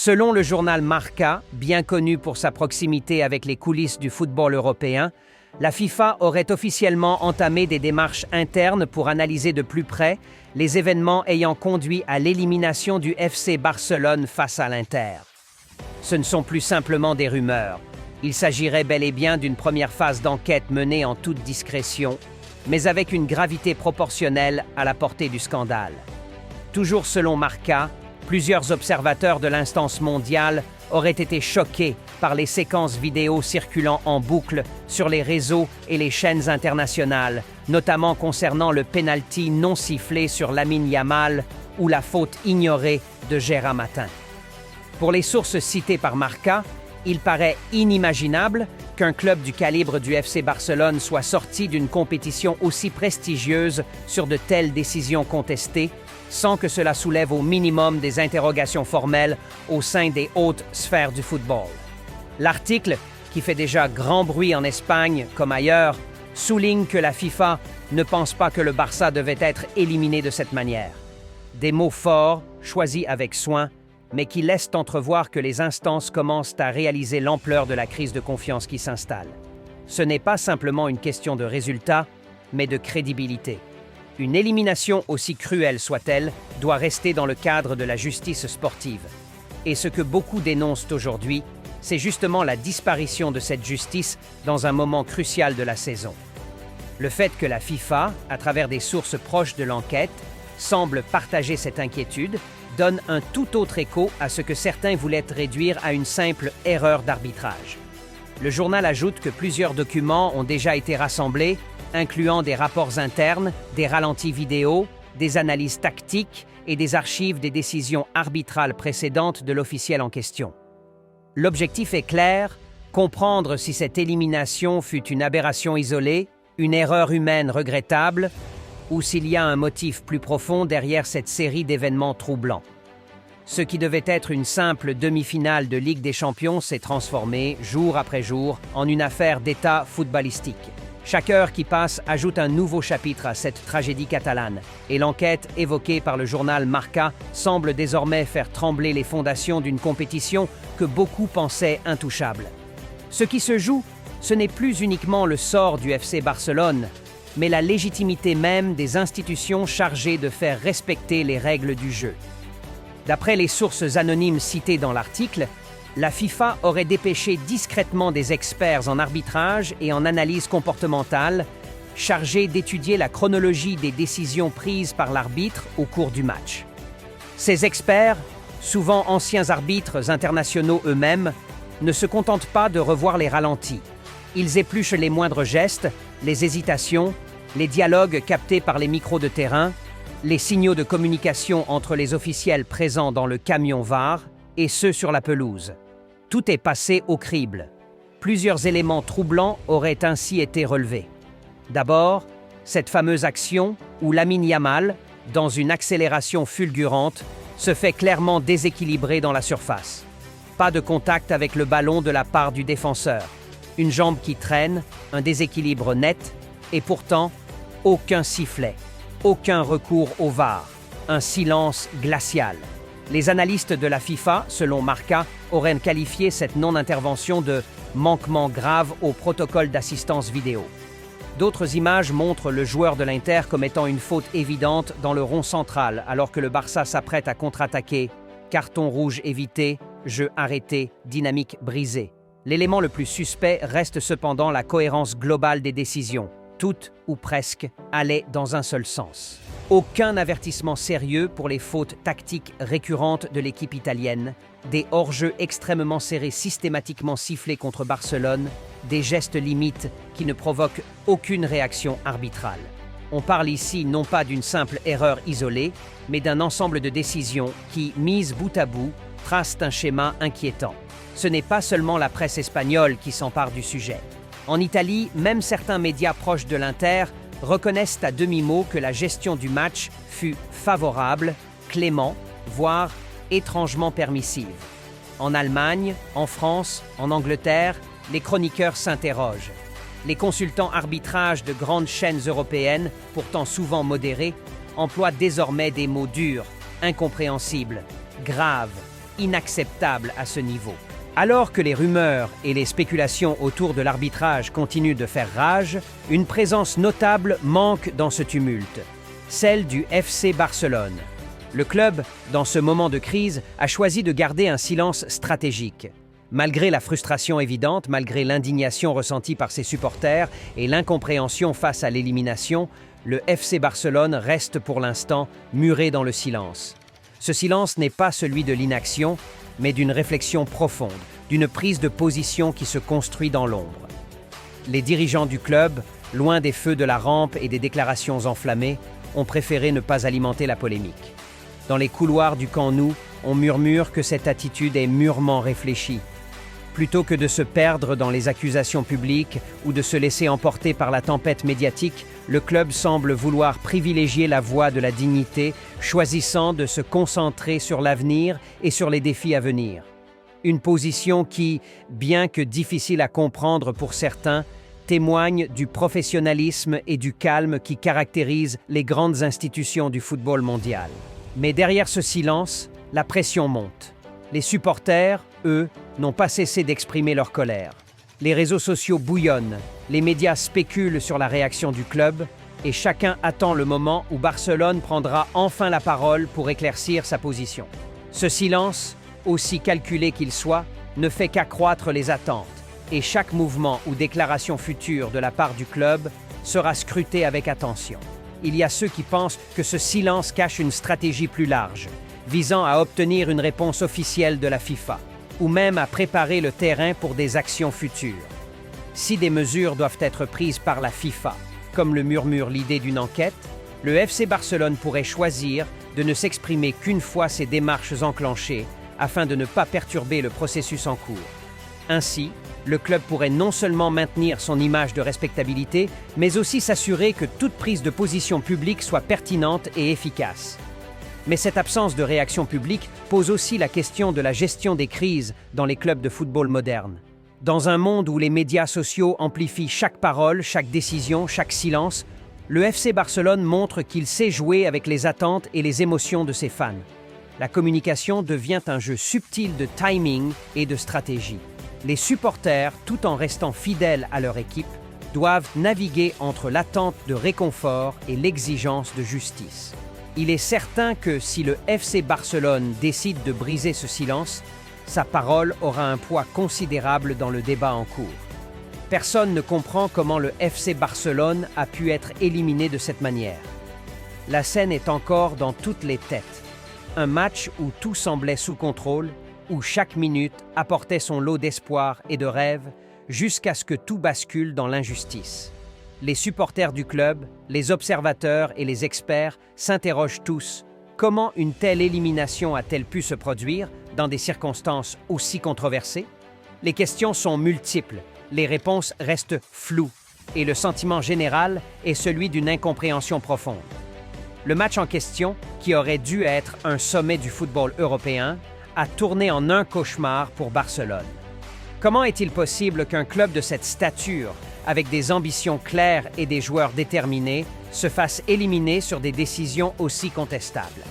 Selon le journal Marca, bien connu pour sa proximité avec les coulisses du football européen, la FIFA aurait officiellement entamé des démarches internes pour analyser de plus près les événements ayant conduit à l'élimination du FC Barcelone face à l'Inter. Ce ne sont plus simplement des rumeurs. Il s'agirait bel et bien d'une première phase d'enquête menée en toute discrétion, mais avec une gravité proportionnelle à la portée du scandale. Toujours selon Marca, plusieurs observateurs de l'instance mondiale auraient été choqués par les séquences vidéo circulant en boucle sur les réseaux et les chaînes internationales, notamment concernant le penalty non sifflé sur Lamine Yamal ou la faute ignorée de Gérard Matin. Pour les sources citées par Marca, il paraît inimaginable qu'un club du calibre du FC Barcelone soit sorti d'une compétition aussi prestigieuse sur de telles décisions contestées, sans que cela soulève au minimum des interrogations formelles au sein des hautes sphères du football. L'article, qui fait déjà grand bruit en Espagne comme ailleurs, souligne que la FIFA ne pense pas que le Barça devait être éliminé de cette manière. Des mots forts, choisis avec soin, mais qui laissent entrevoir que les instances commencent à réaliser l'ampleur de la crise de confiance qui s'installe. Ce n'est pas simplement une question de résultat, mais de crédibilité. Une élimination, aussi cruelle soit-elle, doit rester dans le cadre de la justice sportive. Et ce que beaucoup dénoncent aujourd'hui, c'est justement la disparition de cette justice dans un moment crucial de la saison. Le fait que la FIFA, à travers des sources proches de l'enquête, semble partager cette inquiétude, donne un tout autre écho à ce que certains voulaient réduire à une simple erreur d'arbitrage. Le journal ajoute que plusieurs documents ont déjà été rassemblés, incluant des rapports internes, des ralentis vidéo, des analyses tactiques et des archives des décisions arbitrales précédentes de l'officiel en question. L'objectif est clair, comprendre si cette élimination fut une aberration isolée, une erreur humaine regrettable, ou s'il y a un motif plus profond derrière cette série d'événements troublants. Ce qui devait être une simple demi-finale de Ligue des Champions s'est transformé, jour après jour, en une affaire d'État footballistique. Chaque heure qui passe ajoute un nouveau chapitre à cette tragédie catalane, et l'enquête évoquée par le journal Marca semble désormais faire trembler les fondations d'une compétition que beaucoup pensaient intouchable. Ce qui se joue, ce n'est plus uniquement le sort du FC Barcelone, mais la légitimité même des institutions chargées de faire respecter les règles du jeu. D'après les sources anonymes citées dans l'article, la FIFA aurait dépêché discrètement des experts en arbitrage et en analyse comportementale, chargés d'étudier la chronologie des décisions prises par l'arbitre au cours du match. Ces experts, souvent anciens arbitres internationaux eux-mêmes, ne se contentent pas de revoir les ralentis. Ils épluchent les moindres gestes, les hésitations, les dialogues captés par les micros de terrain, les signaux de communication entre les officiels présents dans le camion VAR et ceux sur la pelouse. Tout est passé au crible. Plusieurs éléments troublants auraient ainsi été relevés. D'abord, cette fameuse action où Lamine Yamal, dans une accélération fulgurante, se fait clairement déséquilibrer dans la surface. Pas de contact avec le ballon de la part du défenseur. Une jambe qui traîne, un déséquilibre net, et pourtant, aucun sifflet, aucun recours au VAR, un silence glacial. Les analystes de la FIFA, selon Marca, auraient qualifié cette non-intervention de manquement grave au protocole d'assistance vidéo. D'autres images montrent le joueur de l'Inter commettant une faute évidente dans le rond central alors que le Barça s'apprête à contre-attaquer. Carton rouge évité, jeu arrêté, dynamique brisée. L'élément le plus suspect reste cependant la cohérence globale des décisions. Toutes, ou presque, allaient dans un seul sens. Aucun avertissement sérieux pour les fautes tactiques récurrentes de l'équipe italienne, des hors-jeux extrêmement serrés systématiquement sifflés contre Barcelone, des gestes limites qui ne provoquent aucune réaction arbitrale. On parle ici non pas d'une simple erreur isolée, mais d'un ensemble de décisions qui, mises bout à bout, tracent un schéma inquiétant. Ce n'est pas seulement la presse espagnole qui s'empare du sujet. En Italie, même certains médias proches de l'Inter reconnaissent à demi-mot que la gestion du match fut favorable, clément, voire étrangement permissive. En Allemagne, en France, en Angleterre, les chroniqueurs s'interrogent. Les consultants arbitrage de grandes chaînes européennes, pourtant souvent modérés, emploient désormais des mots durs, incompréhensibles, graves, inacceptable à ce niveau. Alors que les rumeurs et les spéculations autour de l'arbitrage continuent de faire rage, une présence notable manque dans ce tumulte, celle du FC Barcelone. Le club, dans ce moment de crise, a choisi de garder un silence stratégique. Malgré la frustration évidente, malgré l'indignation ressentie par ses supporters et l'incompréhension face à l'élimination, le FC Barcelone reste pour l'instant muré dans le silence. Ce silence n'est pas celui de l'inaction, mais d'une réflexion profonde, d'une prise de position qui se construit dans l'ombre. Les dirigeants du club, loin des feux de la rampe et des déclarations enflammées, ont préféré ne pas alimenter la polémique. Dans les couloirs du Camp Nou, on murmure que cette attitude est mûrement réfléchie. Plutôt que de se perdre dans les accusations publiques ou de se laisser emporter par la tempête médiatique, le club semble vouloir privilégier la voie de la dignité, choisissant de se concentrer sur l'avenir et sur les défis à venir. Une position qui, bien que difficile à comprendre pour certains, témoigne du professionnalisme et du calme qui caractérisent les grandes institutions du football mondial. Mais derrière ce silence, la pression monte. Les supporters, eux, n'ont pas cessé d'exprimer leur colère. Les réseaux sociaux bouillonnent, les médias spéculent sur la réaction du club et chacun attend le moment où Barcelone prendra enfin la parole pour éclaircir sa position. Ce silence, aussi calculé qu'il soit, ne fait qu'accroître les attentes et chaque mouvement ou déclaration future de la part du club sera scruté avec attention. Il y a ceux qui pensent que ce silence cache une stratégie plus large, visant à obtenir une réponse officielle de la FIFA, ou même à préparer le terrain pour des actions futures. Si des mesures doivent être prises par la FIFA, comme le murmure l'idée d'une enquête, le FC Barcelone pourrait choisir de ne s'exprimer qu'une fois ces démarches enclenchées, afin de ne pas perturber le processus en cours. Ainsi, le club pourrait non seulement maintenir son image de respectabilité, mais aussi s'assurer que toute prise de position publique soit pertinente et efficace. Mais cette absence de réaction publique pose aussi la question de la gestion des crises dans les clubs de football modernes. Dans un monde où les médias sociaux amplifient chaque parole, chaque décision, chaque silence, le FC Barcelone montre qu'il sait jouer avec les attentes et les émotions de ses fans. La communication devient un jeu subtil de timing et de stratégie. Les supporters, tout en restant fidèles à leur équipe, doivent naviguer entre l'attente de réconfort et l'exigence de justice. Il est certain que si le FC Barcelone décide de briser ce silence, sa parole aura un poids considérable dans le débat en cours. Personne ne comprend comment le FC Barcelone a pu être éliminé de cette manière. La scène est encore dans toutes les têtes. Un match où tout semblait sous contrôle, où chaque minute apportait son lot d'espoir et de rêves, jusqu'à ce que tout bascule dans l'injustice. Les supporters du club, les observateurs et les experts s'interrogent tous. Comment une telle élimination a-t-elle pu se produire dans des circonstances aussi controversées? Les questions sont multiples, les réponses restent floues, et le sentiment général est celui d'une incompréhension profonde. Le match en question, qui aurait dû être un sommet du football européen, a tourné en un cauchemar pour Barcelone. Comment est-il possible qu'un club de cette stature, avec des ambitions claires et des joueurs déterminés, se fasse éliminer sur des décisions aussi contestables?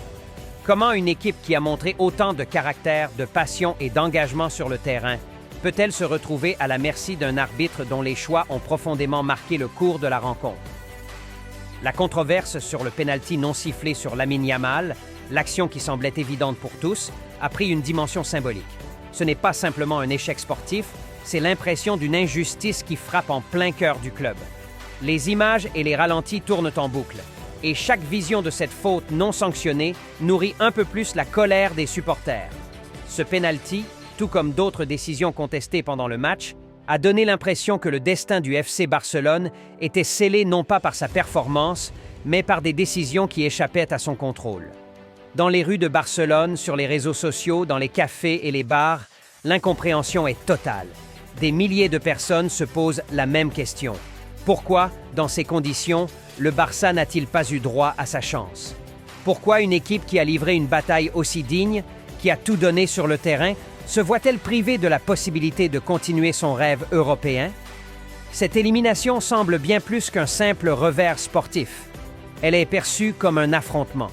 Comment une équipe qui a montré autant de caractère, de passion et d'engagement sur le terrain peut-elle se retrouver à la merci d'un arbitre dont les choix ont profondément marqué le cours de la rencontre? La controverse sur le pénalty non sifflé sur Lamine Yamal, l'action qui semblait évidente pour tous, a pris une dimension symbolique. Ce n'est pas simplement un échec sportif, c'est l'impression d'une injustice qui frappe en plein cœur du club. Les images et les ralentis tournent en boucle, et chaque vision de cette faute non sanctionnée nourrit un peu plus la colère des supporters. Ce pénalty, tout comme d'autres décisions contestées pendant le match, a donné l'impression que le destin du FC Barcelone était scellé non pas par sa performance, mais par des décisions qui échappaient à son contrôle. Dans les rues de Barcelone, sur les réseaux sociaux, dans les cafés et les bars, l'incompréhension est totale. Des milliers de personnes se posent la même question. Pourquoi, dans ces conditions, le Barça n'a-t-il pas eu droit à sa chance? Pourquoi une équipe qui a livré une bataille aussi digne, qui a tout donné sur le terrain, se voit-elle privée de la possibilité de continuer son rêve européen? Cette élimination semble bien plus qu'un simple revers sportif. Elle est perçue comme un affrontement.